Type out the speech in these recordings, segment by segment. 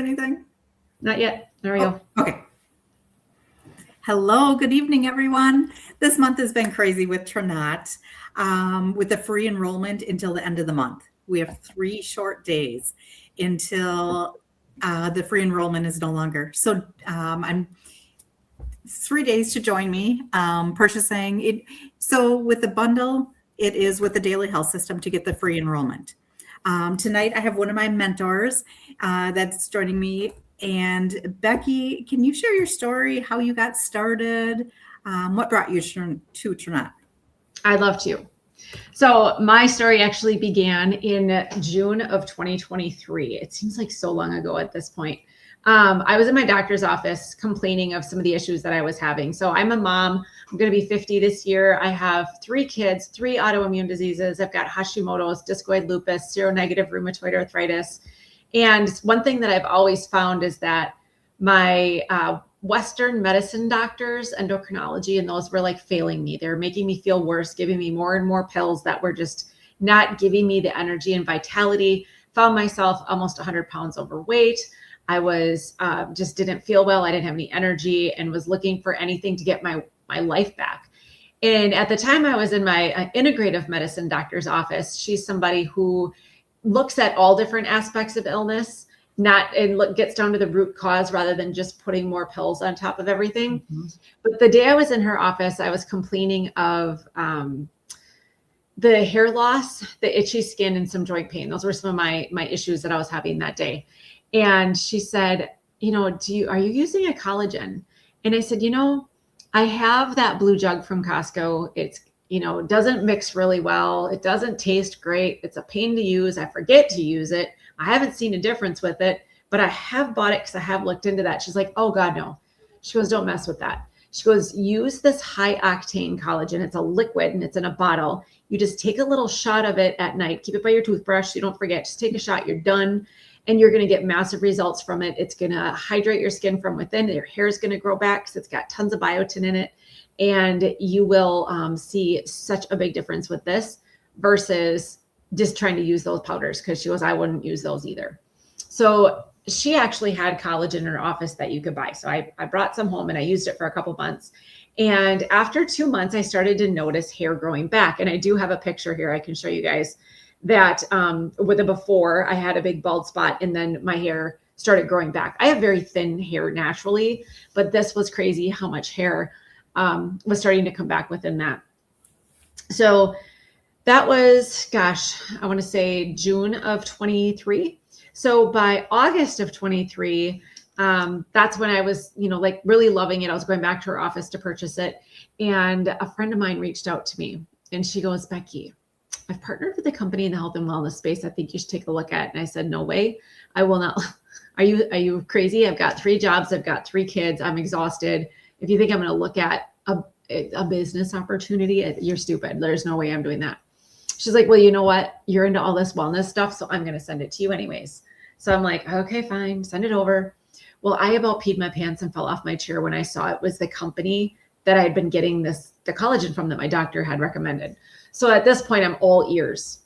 anything? Not yet. There we go. Okay. Hello, good evening, everyone. This month has been crazy with Trinot, with the free enrollment until the end of the month. We have 3 short days until the free enrollment is no longer. So I'm 3 days to join me purchasing it. So with the bundle, it is with the Daily Health System to get the free enrollment. Tonight, I have one of my mentors that's joining me. And Becky, can you share your story, how you got started? What brought you to Trinot? I'd love to. So my story actually began in June of 2023. It seems like so long ago at this point. I was in my doctor's office complaining of some of the issues that I was having. So I'm a mom. I'm going to be 50 this year. I have 3 kids, 3 autoimmune diseases. I've got Hashimoto's, discoid lupus, seronegative rheumatoid arthritis. And one thing that I've always found is that my Western medicine doctors, endocrinology, and those were like failing me. They were making me feel worse, giving me more and more pills that were just not giving me the energy and vitality. Found myself almost 100 pounds overweight. I was just didn't feel well. I didn't have any energy and was looking for anything to get my life back. And at the time I was in my integrative medicine doctor's office, she's somebody who looks at all different aspects of illness, gets down to the root cause rather than just putting more pills on top of everything. Mm-hmm. But the day I was in her office, I was complaining of the hair loss, the itchy skin, and some joint pain. Those were some of my issues that I was having that day. And she said, are you using a collagen? And I said, I have that blue jug from Costco. It's doesn't mix really well. It doesn't taste great. It's a pain to use. I forget to use it. I haven't seen a difference with it, but I have bought it because I have looked into that. She's like, oh God, no. She goes, don't mess with that. She goes, use this high octane collagen. It's a liquid and it's in a bottle. You just take a little shot of it at night. Keep it by your toothbrush so you don't forget. Just take a shot. You're done. And you're going to get massive results from it. It's going to hydrate your skin from within. Your hair is going to grow back because it's got tons of biotin in it. And you will see such a big difference with this versus just trying to use those powders, because she goes, I wouldn't use those either. So she actually had collagen in her office that you could buy. So I brought some home and I used it for a couple months. And after 2 months, I started to notice hair growing back. And I do have a picture here I can show you guys that with the before, I had a big bald spot and then my hair started growing back. I have very thin hair naturally, but this was crazy how much hair was starting to come back within that. So that was, I want to say June of 23. So by August of 23, that's when I was, really loving it. I was going back to her office to purchase it. And a friend of mine reached out to me and she goes, Becky, I've partnered with a company in the health and wellness space. I think you should take a look at. And I said, no way. I will not. Are you crazy? I've got 3 jobs. I've got 3 kids. I'm exhausted. If you think I'm going to look at a business opportunity, you're stupid. There's no way I'm doing that. She's like, well, you know what? You're into all this wellness stuff, so I'm going to send it to you anyways. So I'm like, okay, fine, send it over. Well, I about peed my pants and fell off my chair when I saw it was the company that I had been getting the collagen from that my doctor had recommended. So at this point, I'm all ears.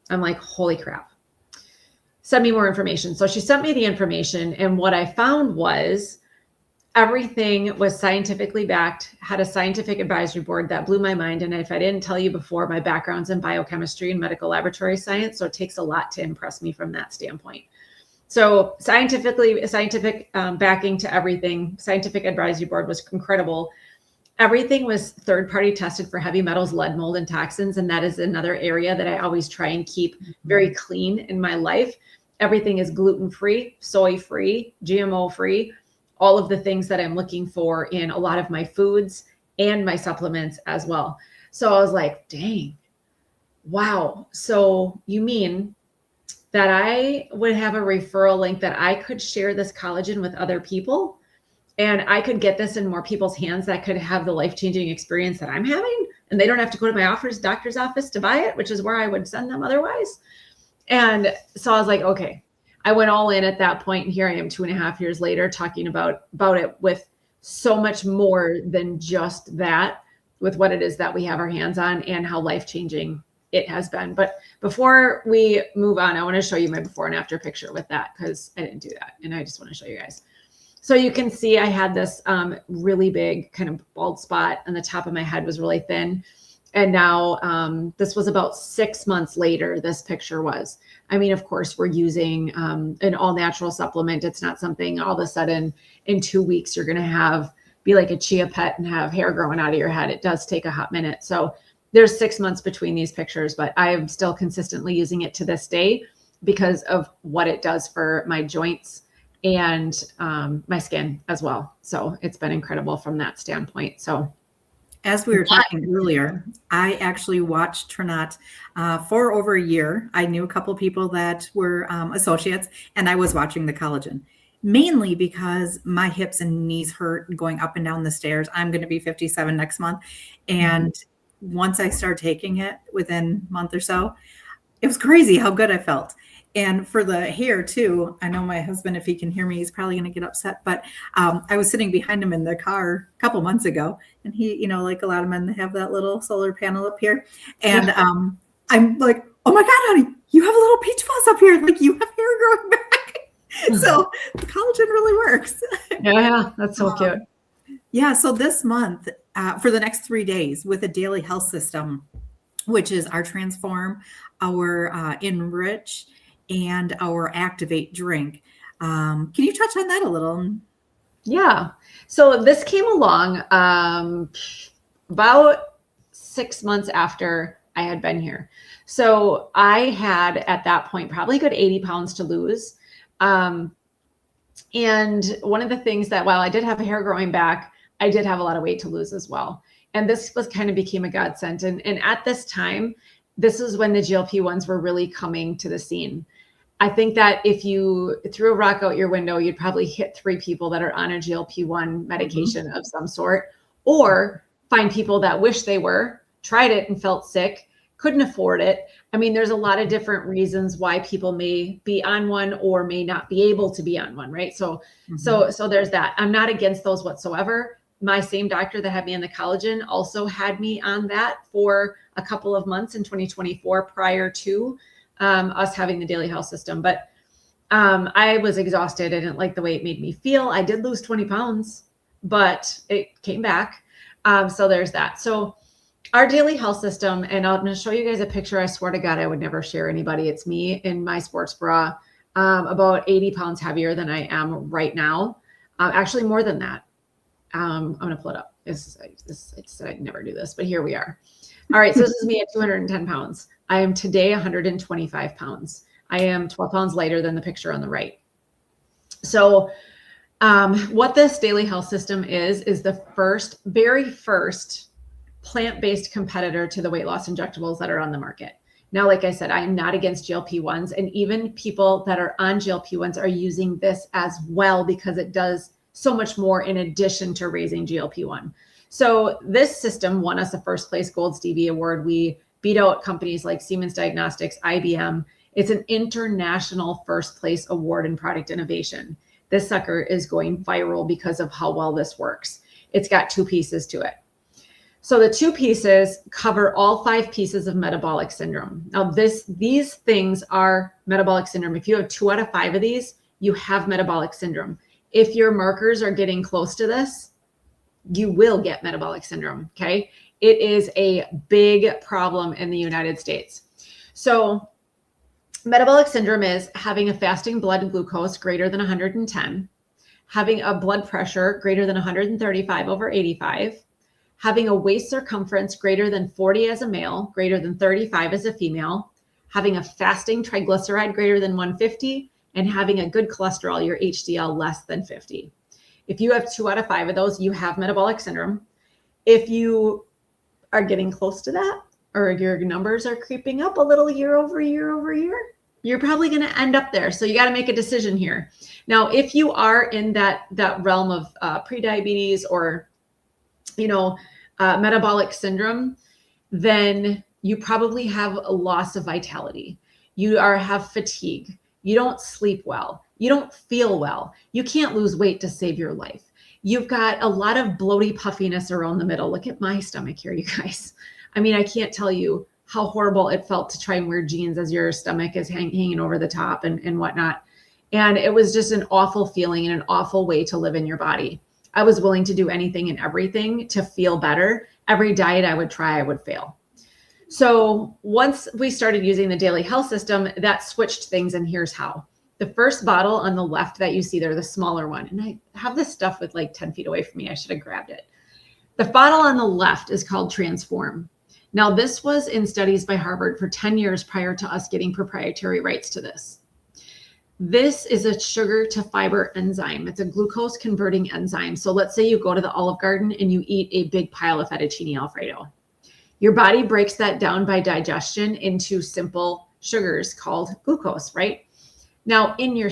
I'm like, holy crap. Send me more information. So she sent me the information. And what I found was everything was scientifically backed, had a scientific advisory board that blew my mind. And if I didn't tell you before, my background's in biochemistry and medical laboratory science. So it takes a lot to impress me from that standpoint. So scientific backing to everything. Scientific advisory board was incredible. Everything was third-party tested for heavy metals, lead, mold, and toxins. And that is another area that I always try and keep very clean in my life. Everything is gluten-free, soy-free, GMO-free, all of the things that I'm looking for in a lot of my foods and my supplements as well. So I was like, dang, wow. So you mean that I would have a referral link that I could share this collagen with other people? And I could get this in more people's hands that could have the life-changing experience that I'm having. And they don't have to go to my doctor's office to buy it, which is where I would send them otherwise. And so I was like, okay, I went all in at that point. And here I am 2.5 years later talking about it with so much more than just that, with what it is that we have our hands on and how life-changing it has been. But before we move on, I want to show you my before and after picture with that, because I didn't do that. And I just want to show you guys. So you can see I had this really big kind of bald spot, and the top of my head was really thin. And now this was about 6 months later, this picture was. I mean, of course, we're using an all natural supplement. It's not something all of a sudden in 2 weeks you're going to be like a chia pet and have hair growing out of your head. It does take a hot minute. So there's 6 months between these pictures, but I am still consistently using it to this day because of what it does for my joints and my skin as well. So it's been incredible from that standpoint. So as we were talking earlier, I actually watched Trinot for over a year. I knew a couple of people that were associates, and I was watching the collagen, mainly because my hips and knees hurt going up and down the stairs. I'm going to be 57 next month. And once I started taking it within a month or so, it was crazy how good I felt. And for the hair too, I know my husband, if he can hear me, he's probably going to get upset. But I was sitting behind him in the car a couple months ago, and he, like a lot of men, they have that little solar panel up here. And I'm like, oh my God, honey, you have a little peach fuzz up here. Like, you have hair growing back. So the collagen really works. Yeah, that's so cute. Yeah. So this month, for the next 3 days with a daily health system, which is our Transform, our Enrich, and our Activate drink. Can you touch on that a little? Yeah. So this came along about 6 months after I had been here. So I had at that point probably a good 80 pounds to lose. And one of the things that while I did have hair growing back, I did have a lot of weight to lose as well. And this was kind of became a godsend. And at this time, this is when the GLP-1s were really coming to the scene. I think that if you threw a rock out your window, you'd probably hit 3 people that are on a GLP-1 medication of some sort, or find people that wish they were, tried it and felt sick, couldn't afford it. I mean, there's a lot of different reasons why people may be on one or may not be able to be on one, right? So there's that. I'm not against those whatsoever. My same doctor that had me on the collagen also had me on that for a couple of months in 2024 prior to us having the daily health system. But I was exhausted. I didn't like the way it made me feel. I did lose 20 pounds, but it came back. So there's that. So our daily health system, and I'm going to show you guys a picture. I swear to God, I would never share anybody. It's me in my sports bra, about 80 pounds heavier than I am right now. Actually more than that. I'm going to pull it up. I said I'd never do this, but here we are. All right. So this is me at 210 pounds. I am today 125 pounds. I am 12 pounds lighter than the picture on the right. So what this daily health system is the very first plant-based competitor to the weight loss injectables that are on the market. Now, like I said, I am not against GLP-1s, and even people that are on GLP-1s are using this as well because it does so much more in addition to raising GLP-1. So this system won us a first place Gold Stevie Award. We beat out companies like Siemens Diagnostics, IBM. It's an international first place award in product innovation. This sucker is going viral because of how well this works. It's got 2 pieces to it. So the 2 pieces cover all 5 pieces of metabolic syndrome. Now these things are metabolic syndrome. If you have 2 out of 5 of these, you have metabolic syndrome. If your markers are getting close to this, you will get metabolic syndrome, okay? It is a big problem in the United States. So metabolic syndrome is having a fasting blood glucose greater than 110, having a blood pressure greater than 135/85, having a waist circumference greater than 40 as a male, greater than 35 as a female, having a fasting triglyceride greater than 150, and having a good cholesterol, your HDL, less than 50. If you have 2 out of 5 of those, you have metabolic syndrome. If you are getting close to that, or your numbers are creeping up a little year over year, you're probably going to end up there. So you got to make a decision here. Now, if you are in that realm of prediabetes or, metabolic syndrome, then you probably have a loss of vitality. You have fatigue. You don't sleep well. You don't feel well. You can't lose weight to save your life. You've got a lot of bloaty puffiness around the middle. Look at my stomach here, you guys. I mean, I can't tell you how horrible it felt to try and wear jeans as your stomach is hanging over the top and whatnot. And it was just an awful feeling and an awful way to live in your body. I was willing to do anything and everything to feel better. Every diet I would try, I would fail. So once we started using the Daily Health System, that switched things, and here's how. The first bottle on the left that you see there, the smaller one, and I have this stuff with like 10 feet away from me. I should have grabbed it. The bottle on the left is called Transform. Now, this was in studies by Harvard for 10 years prior to us getting proprietary rights to this. This is a sugar to fiber enzyme. It's a glucose converting enzyme. So let's say you go to the Olive Garden and you eat a big pile of fettuccine Alfredo. Your body breaks that down by digestion into simple sugars called glucose, right? Now, in your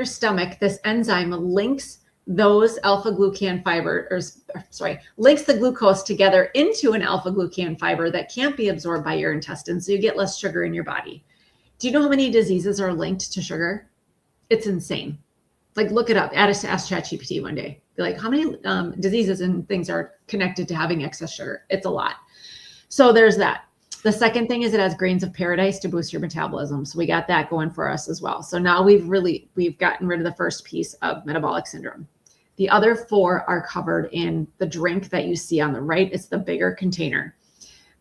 stomach, this enzyme links those alpha-glucan links the glucose together into an alpha-glucan fiber that can't be absorbed by your intestines, so you get less sugar in your body. Do you know how many diseases are linked to sugar? It's insane. Like, look it up. Ask ChatGPT one day. Be like, how many diseases and things are connected to having excess sugar? It's a lot. So there's that. The second thing is it has grains of paradise to boost your metabolism. So we got that going for us as well. So now we've gotten rid of the first piece of metabolic syndrome. The other 4 are covered in the drink that you see on the right. It's the bigger container.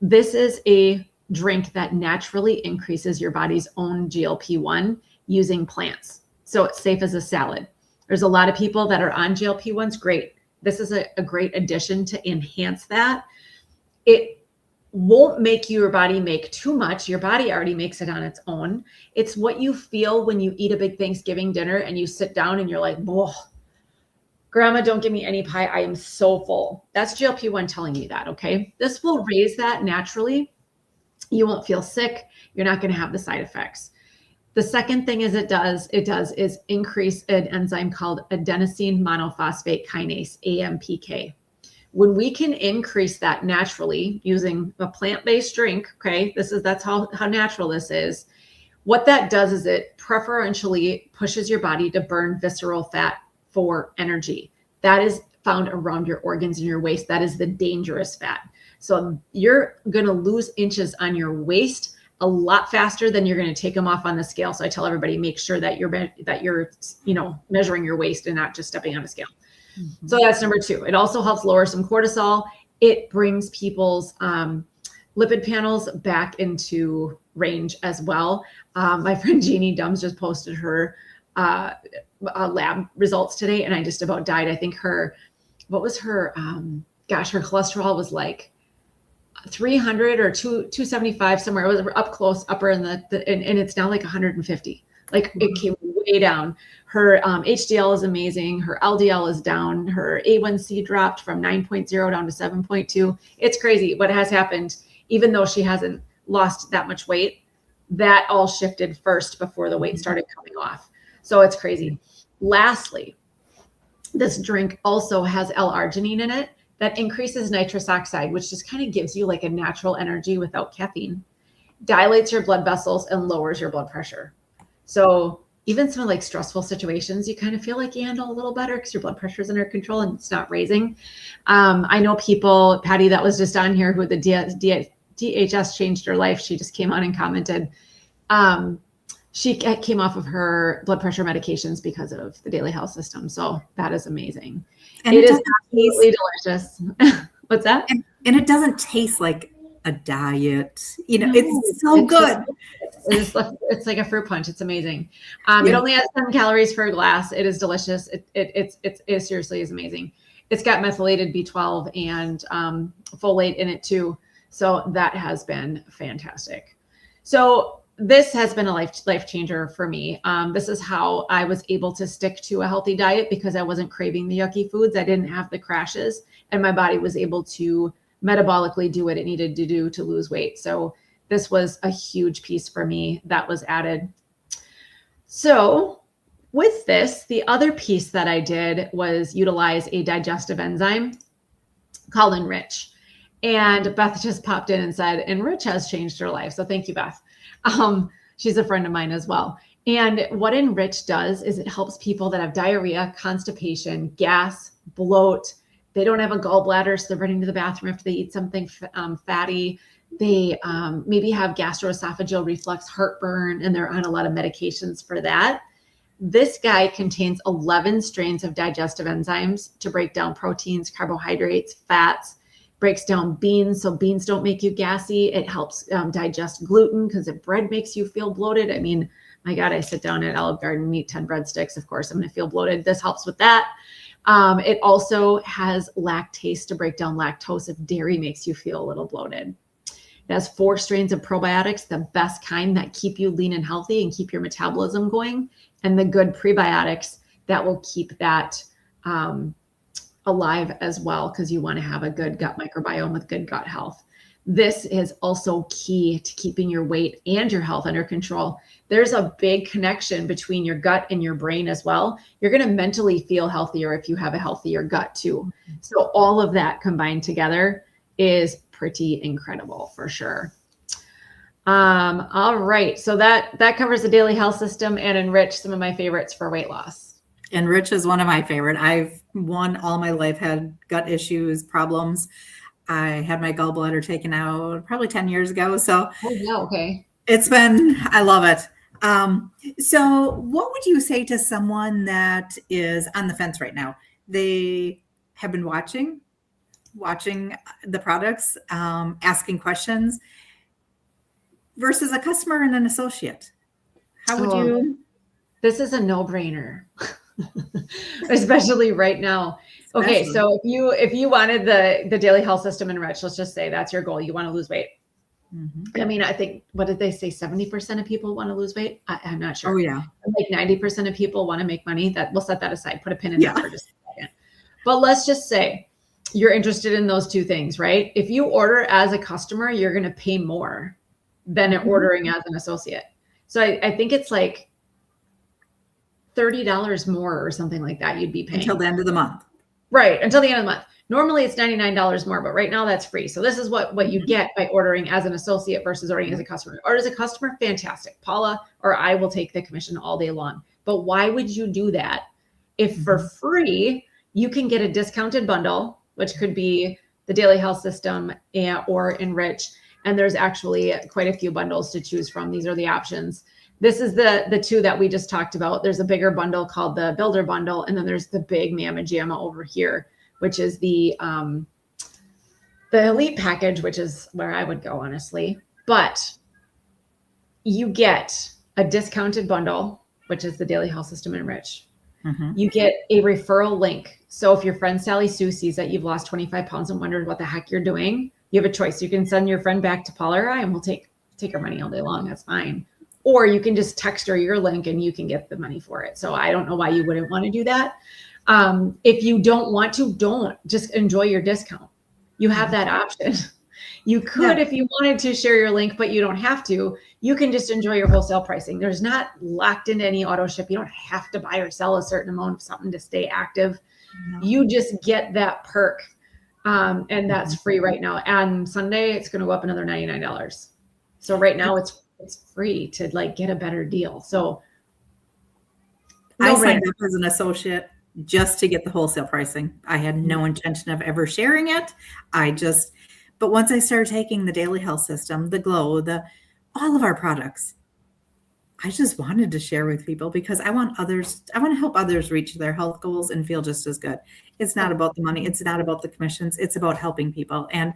This is a drink that naturally increases your body's own GLP-1 using plants. So it's safe as a salad. There's a lot of people that are on GLP-1s. Great. This is a great addition to enhance that. It won't make your body make too much. Your body already makes it on its own. It's what you feel when you eat a big Thanksgiving dinner and you sit down and you're like, whoa, Grandma, don't give me any pie. I am so full. That's GLP-1 telling you that, okay? This will raise that naturally. You won't feel sick. You're not going to have the side effects. The second thing is it does is increase an enzyme called adenosine monophosphate kinase, AMPK. When we can increase that naturally using a plant-based drink, okay, that's how natural this is. What that does is it preferentially pushes your body to burn visceral fat for energy. That is found around your organs and your waist. That is the dangerous fat. So you're going to lose inches on your waist a lot faster than you're going to take them off on the scale. So I tell everybody, make sure that you're measuring your waist and not just stepping on a scale. Mm-hmm. So that's number 2. It also helps lower some cortisol. It brings people's lipid panels back into range as well. My friend Jeannie Dums just posted her lab results today, and I just about died. I think her cholesterol was like 300 or 275 somewhere. It was up close, upper in and it's now like 150. Like it came way down. Her HDL is amazing. Her LDL is down. Her A1C dropped from 9.0 down to 7.2. It's crazy what has happened. Even though she hasn't lost that much weight, that all shifted first before the weight started coming off. So it's crazy. Lastly, this drink also has L-arginine in it that increases nitrous oxide, which just kind of gives you like a natural energy without caffeine, dilates your blood vessels, and lowers your blood pressure. So even some like stressful situations, you kind of feel like you handle a little better because your blood pressure is under control and it's not raising. I know people, Patty, that was just on here, who the DHS changed her life. She just came on and commented. She came off of her blood pressure medications because of the Daily Health System. So that is amazing. And it is absolutely delicious. What's that? And it doesn't taste like a diet. It's so good. It's like a fruit punch. It's amazing. It only has 10 calories per glass. It is delicious. It seriously is amazing. It's got methylated B12 and folate in it too. So that has been fantastic. So this has been a life changer for me. This is how I was able to stick to a healthy diet because I wasn't craving the yucky foods. I didn't have the crashes, and my body was able to metabolically do what it needed to do to lose weight. So this was a huge piece for me that was added. So with this, the other piece that I did was utilize a digestive enzyme called Enrich. And Beth just popped in and said, Enrich has changed her life. So thank you, Beth. She's a friend of mine as well. And what Enrich does is it helps people that have diarrhea, constipation, gas, bloat. They don't have a gallbladder, so they're running to the bathroom after they eat something fatty. They maybe have gastroesophageal reflux, heartburn, and they're on a lot of medications for that. This guy contains 11 strains of digestive enzymes to break down proteins, carbohydrates, fats, breaks down beans. So beans don't make you gassy. It helps digest gluten, because if bread makes you feel bloated, I mean, my God, I sit down at Olive Garden and eat 10 breadsticks. Of course, I'm going to feel bloated. This helps with that. It also has lactase to break down lactose if dairy makes you feel a little bloated. It has 4 strains of probiotics, the best kind that keep you lean and healthy and keep your metabolism going, and the good prebiotics that will keep that alive as well, because you want to have a good gut microbiome with good gut health. This is also key to keeping your weight and your health under control. There's a big connection between your gut and your brain as well. You're going to mentally feel healthier if you have a healthier gut too. So all of that combined together is pretty incredible for sure. All right. So that covers the Daily Health System and Enrich, some of my favorites for weight loss. Enrich is one of my favorite. I've all my life had gut issues, problems. I had my gallbladder taken out probably 10 years ago. So oh, yeah, okay. I love it. So what would you say to someone that is on the fence right now? They have been watching the products, asking questions, versus a customer and an associate. How would you? This is a no-brainer, especially right now. Okay, so if you wanted the Daily Health System Enrich, let's just say that's your goal. You want to lose weight. Mm-hmm. I mean, I think, what did they say? 70% of people want to lose weight. I'm not sure. Oh yeah. Like 90% of people want to make money. That we'll set that aside. Put a pin in that for just a second. But let's just say you're interested in those two things, right? If you order as a customer, you're going to pay more than ordering as an associate. So I think it's like $30 more or something like that you'd be paying. Until the end of the month. Right, until the end of the month. Normally it's $99 more, but right now that's free. So this is what you get by ordering as an associate versus ordering as a customer. Or as a customer, fantastic. Paula or I will take the commission all day long. But why would you do that if for free you can get a discounted bundle, which could be the Daily Health System or Enrich, and there's actually quite a few bundles to choose from. These are the options. This is the two that we just talked about. There's a bigger bundle called the Builder Bundle, and then there's the big Mamma Jamma over here, which is the Elite Package, which is where I would go, honestly. But you get a discounted bundle, which is the Daily Health System Enrich. Mm-hmm. You get a referral link. So if your friend Sally Sue sees that you've lost 25 pounds and wondered what the heck you're doing, you have a choice. You can send your friend back to Paula or I, and we'll take her money all day long. That's fine. Or you can just text her your link and you can get the money for it. So I don't know why you wouldn't want to do that. If you don't want to, don't. Just enjoy your discount. You have that option. You could, if you wanted to, share your link, but you don't have to. You can just enjoy your wholesale pricing. There's not locked into any auto ship. You don't have to buy or sell a certain amount of something to stay active. No. You just get that perk. And that's free right now. And Sunday, it's going to go up another $99. So right now it's free to get a better deal. So I signed up as an associate just to get the wholesale pricing. I had no intention of ever sharing it. But once I started taking the Daily Health System, the Glow, all of our products, I just wanted to share with people because I want to help others reach their health goals and feel just as good. It's not about the money. It's not about the commissions. It's about helping people. And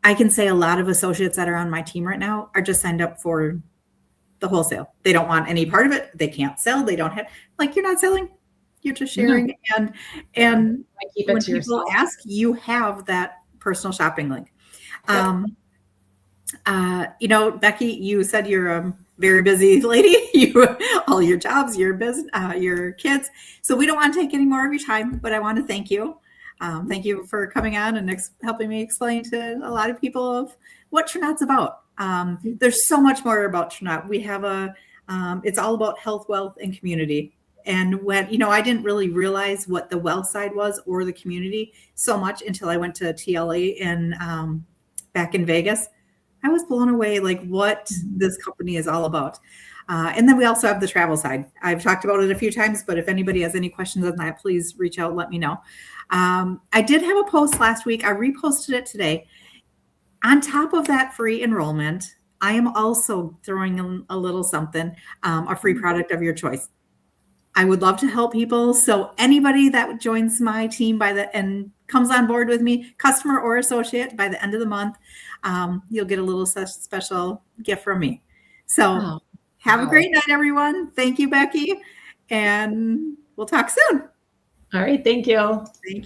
I can say a lot of associates that are on my team right now are just signed up for the wholesale. They don't want any part of it. They can't sell. They don't have, you're not selling. You're just sharing. No. And keep it when to people yourself. ask, you have that personal shopping link. Becky, you said you're a very busy lady. All your jobs, your business, your kids. So we don't want to take any more of your time, but I want to thank you. Thank you for coming on and helping me explain to a lot of people of what Trinot's about. There's so much more about Trinot. We have it's all about health, wealth, and community. And when, I didn't really realize what the wealth side was or the community so much until I went to TLA back in Vegas. I was blown away, what this company is all about. And then we also have the travel side. I've talked about it a few times, but if anybody has any questions on that, please reach out, let me know. I did have a post last week. I reposted it today. On top of that free enrollment, I am also throwing in a little something, a free product of your choice. I would love to help people. So anybody that joins my team and comes on board with me, customer or associate, by the end of the month, you'll get a little special gift from me. So have a great night, everyone. Thank you, Becky. And we'll talk soon. All right. Thank you. Thank you.